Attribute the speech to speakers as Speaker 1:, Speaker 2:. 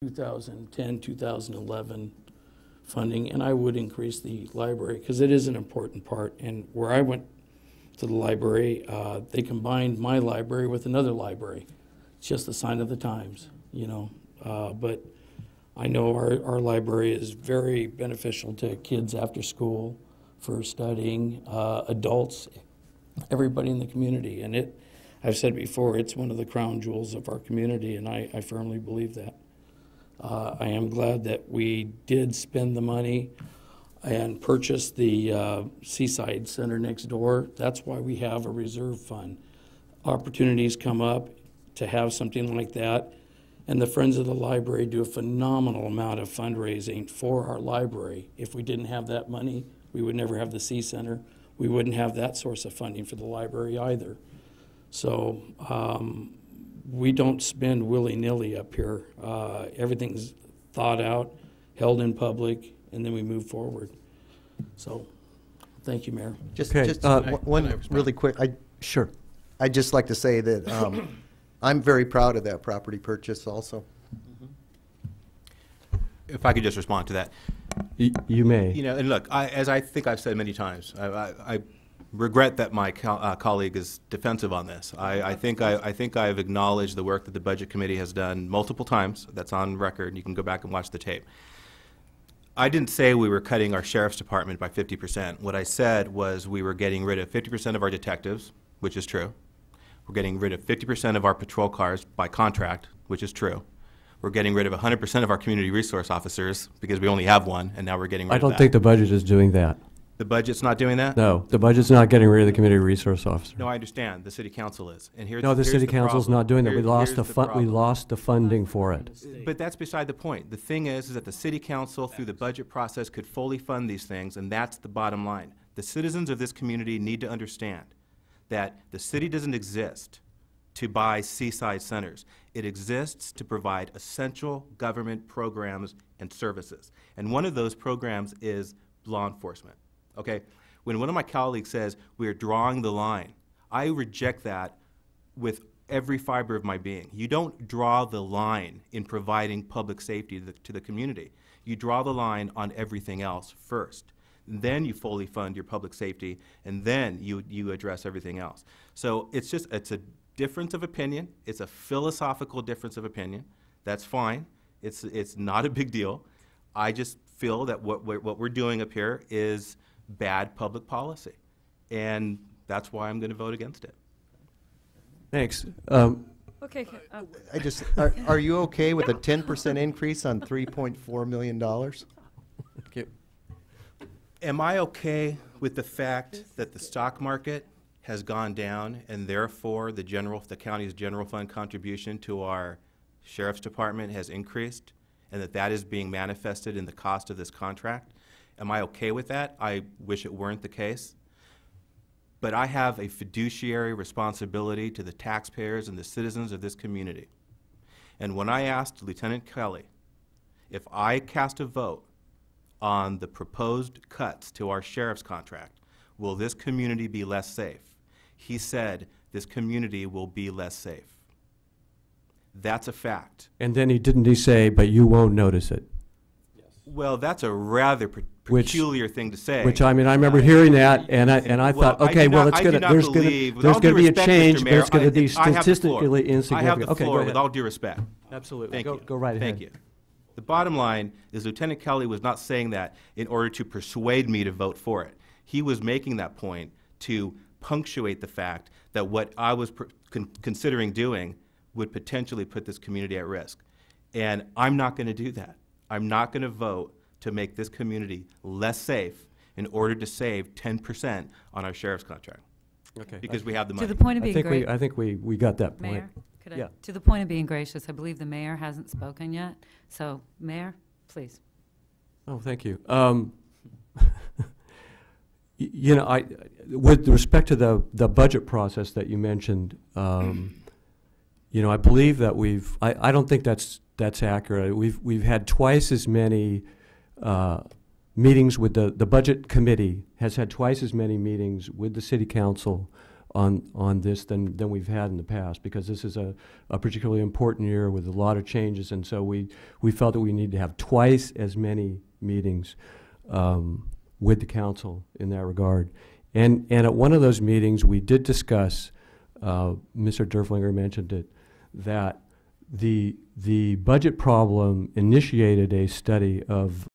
Speaker 1: 2010, 2011 funding, and I would increase the library because it is an important part. And where I went to the library, they combined my library with another library. It's just a sign of the times, you know. But I know our library is very beneficial to kids after school for studying, adults, everybody in the community. And I've said before, it's one of the crown jewels of our community, and I firmly believe that. I am glad that we did spend the money and purchase the Seaside Center next door. That's why we have a reserve fund. Opportunities come up to have something like that, and the Friends of the Library do a phenomenal amount of fundraising for our library. If we didn't have that money, we would never have the Sea Center. We wouldn't have that source of funding for the library either. So we don't spend willy-nilly up here. Everything's thought out, held in public, and then we move forward. So, thank you, Mayor.
Speaker 2: Just
Speaker 3: One really quick.
Speaker 2: Sure.
Speaker 3: I'd just like to say that I'm very proud of that property purchase also.
Speaker 4: If I could just respond to that.
Speaker 2: You may.
Speaker 4: You know, and look, as I think I've said many times, I regret that my colleague is defensive on this. I think I've acknowledged the work that the Budget Committee has done multiple times. That's on record. You can go back and watch the tape. I didn't say we were cutting our sheriff's department by 50%. What I said was we were getting rid of 50% of our detectives, which is true. We're getting rid of 50% of our patrol cars by contract, which is true. We're getting rid of 100% of our community resource officers because we only have one, and now we're getting rid of that.
Speaker 2: I don't think the budget is doing that.
Speaker 4: The budget's not doing that?
Speaker 2: No, the budget's not getting rid of the community resource officer.
Speaker 4: No, I understand. The city council is. And here's,
Speaker 2: no, the city council's not doing that. We lost
Speaker 4: we
Speaker 2: lost the funding for it.
Speaker 4: But that's beside the point. The thing is that the city council, through the budget process, could fully fund these things, and that's the bottom line. The citizens of this community need to understand that the city doesn't exist to buy seaside centers. It exists to provide essential government programs and services. And one of those programs is law enforcement. Okay, when one of my colleagues says we're drawing the line, I reject that with every fiber of my being. You don't draw the line in providing public safety to the community. You draw the line on everything else first. Then you fully fund your public safety, and then you address everything else. So it's a difference of opinion. It's a philosophical difference of opinion. That's fine. It's not a big deal. I just feel that what we're doing up here is bad public policy, and that's why I'm going to vote against it.
Speaker 2: Thanks.
Speaker 5: Okay.
Speaker 3: Are you okay with a 10% increase on $3.4 million?
Speaker 2: Okay.
Speaker 4: Am I okay with the fact that the stock market has gone down, and therefore the county's general fund contribution to our sheriff's department has increased, and that is being manifested in the cost of this contract? Am I okay with that? I wish it weren't the case. But I have a fiduciary responsibility to the taxpayers and the citizens of this community. And when I asked Lieutenant Kelly if I cast a vote on the proposed cuts to our sheriff's contract, will this community be less safe? He said, this community will be less safe. That's a fact.
Speaker 2: And then didn't he say, but you won't notice it?
Speaker 4: Yes. Well, that's a rather peculiar thing to say.
Speaker 2: Which, I mean, I remember hearing that, and I thought, okay, well, it's gonna, there's going to be a change, but it's going to be statistically insignificant.
Speaker 4: I have the floor,
Speaker 2: okay,
Speaker 4: with all due respect.
Speaker 2: Absolutely.
Speaker 4: Thank you.
Speaker 2: Go right ahead.
Speaker 4: Thank you. The bottom line is Lieutenant Kelly was not saying that in order to persuade me to vote for it. He was making that point to punctuate the fact that what I was considering doing would potentially put this community at risk. And I'm not going to do that. I'm not going to vote to make this community less safe in order to save 10% on our sheriff's contract. Okay. Because we have the money.
Speaker 5: To the point of being
Speaker 2: I think we got that point.
Speaker 5: Mayor, could I,
Speaker 2: yeah.
Speaker 5: To the point of being gracious, I believe the mayor hasn't spoken yet. So, Mayor, please.
Speaker 2: Oh, thank you. You know, with respect to the budget process that you mentioned, you know, I believe that I don't think that's accurate. We've had twice as many meetings with the budget committee has had twice as many meetings with the city council on this than we've had in the past, because this is a particularly important year with a lot of changes, and so we felt that we need to have twice as many meetings with the council in that regard. And at one of those meetings, we did discuss, Mr. Derflinger mentioned it, that the budget problem initiated a study of